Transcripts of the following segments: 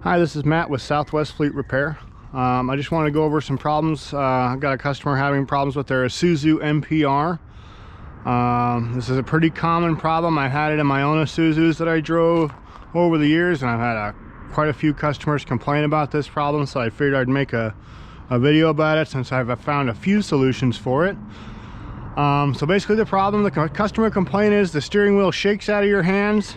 Hi, this is Matt with Southwest Fleet Repair. I just want to go over some problems. I've got a customer having problems with their Isuzu NPR. This is a pretty common problem. I've had it in my own Isuzus that I drove over the years, and I've had quite a few customers complain about this problem, so I figured I'd make a video about it since I've found a few solutions for it. So basically the problem, the customer complaint is the steering wheel shakes out of your hands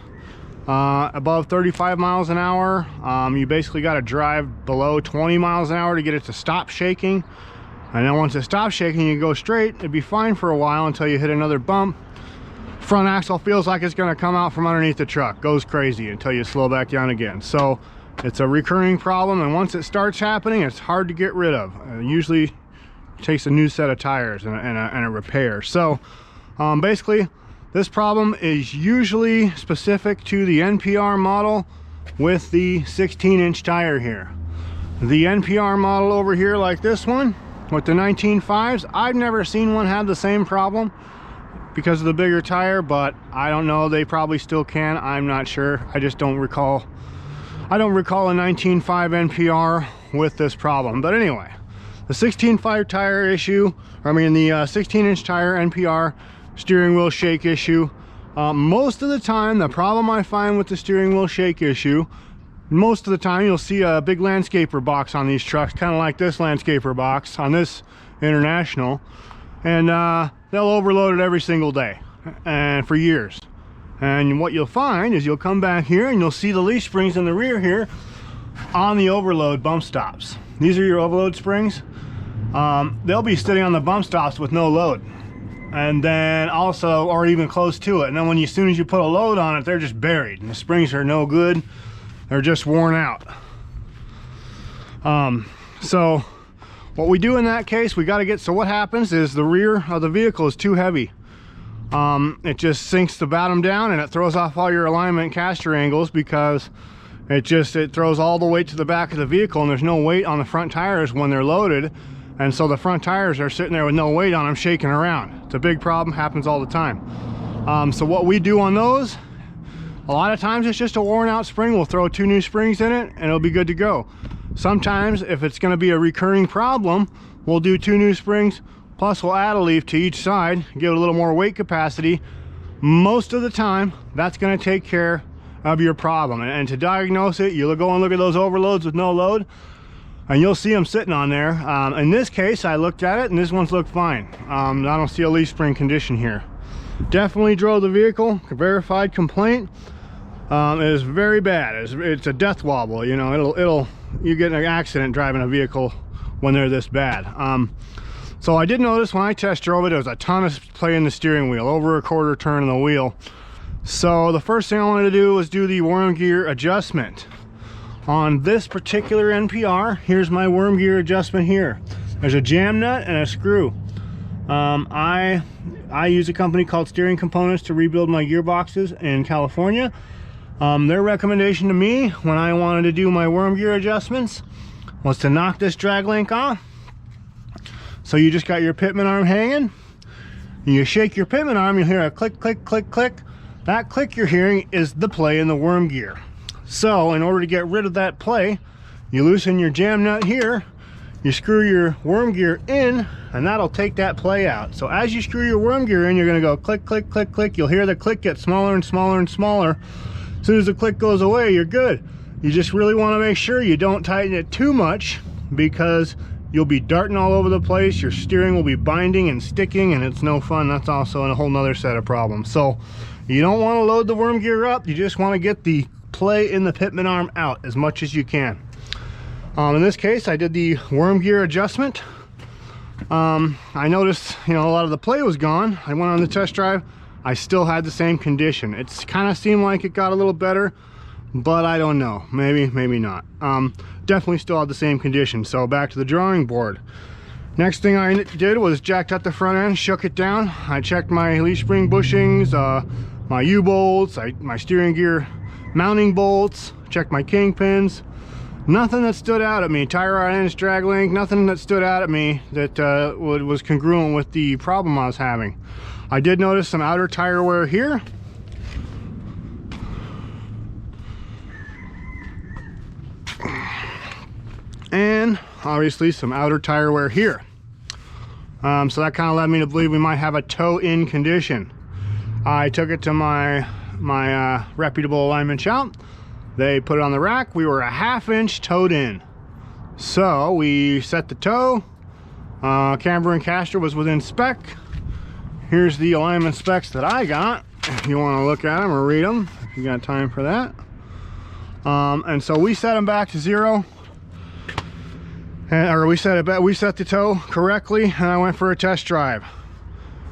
above 35 miles an hour. You basically got to drive below 20 miles an hour to get it to stop shaking, and then once it stops shaking you go straight. It'd be fine for a while until you hit another bump. Front axle feels like it's going to come out from underneath the truck, goes crazy until you slow back down again. So it's a recurring problem, and once it starts happening it's hard to get rid of. It usually takes a new set of tires and a repair. So basically this problem is usually specific to the NPR model with the 16-inch tire here. The NPR model over here, like this one with the 19.5s, I've never seen one have the same problem because of the bigger tire, but I don't know, they probably still can. I'm not sure. I just don't recall. I don't recall a 19.5 NPR with this problem. But anyway, the 16.5 tire issue, the 16-inch tire NPR steering wheel shake issue. Most of the time, the problem I find with the steering wheel shake issue, most of the time you'll see a big landscaper box on these trucks, kind of like this landscaper box on this International, and they'll overload it every single day and for years. And what you'll find is you'll come back here and you'll see the leaf springs in the rear here on the overload bump stops. These are your overload springs. They'll be sitting on the bump stops with no load, and then also, or even close to it, and then as soon as you put a load on it, they're just buried and the springs are no good. They're just worn out. So what we do in that case, we got to get, so what happens is the rear of the vehicle is too heavy. It just sinks the bottom down and it throws off all your alignment caster angles because it throws all the weight to the back of the vehicle, and there's no weight on the front tires when they're loaded. And so the front tires are sitting there with no weight on them, shaking around. It's a big problem, happens all the time. So what we do on those, a lot of times it's just a worn out spring. We'll throw 2 new springs in it and it'll be good to go. Sometimes if it's going to be a recurring problem, we'll do 2 new springs, plus we'll add a leaf to each side, give it a little more weight capacity. Most of the time that's going to take care of your problem. And to diagnose it, you'll go and look at those overloads with no load, and you'll see them sitting on there. In this case, I looked at it and this one's looked fine. I don't see a leaf spring condition here. Definitely drove the vehicle. Verified complaint. It is very bad. It's a death wobble. You know, you get in an accident driving a vehicle when they're this bad. So I did notice when I test drove it, there was a ton of play in the steering wheel, over a quarter turn in the wheel. So the first thing I wanted to do was do the worm gear adjustment. On this particular NPR, here's my worm gear adjustment here. There's a jam nut and a screw. I use a company called Steering Components to rebuild my gearboxes in California. Their recommendation to me when I wanted to do my worm gear adjustments was to knock this drag link off. So you just got your pitman arm hanging. You shake your pitman arm, you'll hear a click, click, click, click. That click you're hearing is the play in the worm gear. So in order to get rid of that play, you loosen your jam nut here, you screw your worm gear in, and that'll take that play out. So as you screw your worm gear in, you're going to go click, click, click, click. You'll hear the click get smaller and smaller and smaller. As soon as the click goes away, you're good. You just really want to make sure you don't tighten it too much, because you'll be darting all over the place. Your steering will be binding and sticking, and it's no fun. That's also a whole nother set of problems. So you don't want to load the worm gear up. You just want to get the play in the pitman arm out as much as you can. In this case, I did the worm gear adjustment. I noticed, a lot of the play was gone. I went on the test drive. I still had the same condition. It's kind of seemed like it got a little better, but I don't know. Maybe not. Definitely still had the same condition. So back to the drawing board. Next thing I did was jacked up the front end, shook it down. I checked my leaf spring bushings, my U-bolts, my steering gear mounting bolts, checked my kingpins. Nothing that stood out at me. Tire rod ends, drag link, nothing that stood out at me that was congruent with the problem I was having. I did notice some outer tire wear here. obviously some outer tire wear here. So that kind of led me to believe we might have a toe-in condition. I took it to my reputable alignment shop. They put it on the rack. We were a 1/2 inch toed in. So we set the toe. Camber and caster was within spec. Here's the alignment specs that I got, if you want to look at them or read them, if you got time for that. And so we set them back to 0. Or we set the toe correctly, and I went for a test drive.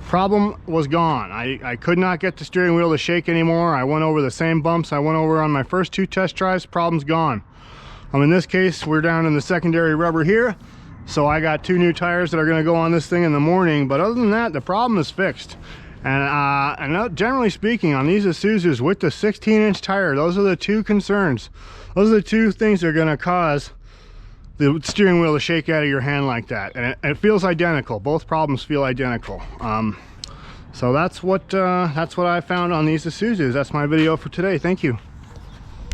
Problem was gone. I could not get the steering wheel to shake anymore. I went over the same bumps I went over on my first 2 test drives. Problem's gone. In this case, we're down in the secondary rubber here, so I got 2 new tires that are going to go on this thing in the morning. But other than that, the problem is fixed. And generally speaking, on these Isuzus with the 16-inch tire, those are the 2 concerns. Those are the 2 things that are going to cause the steering wheel to shake out of your hand like that. And it feels identical. Both problems feel identical. So that's what I found on these Isuzus. That's my video for today. Thank you.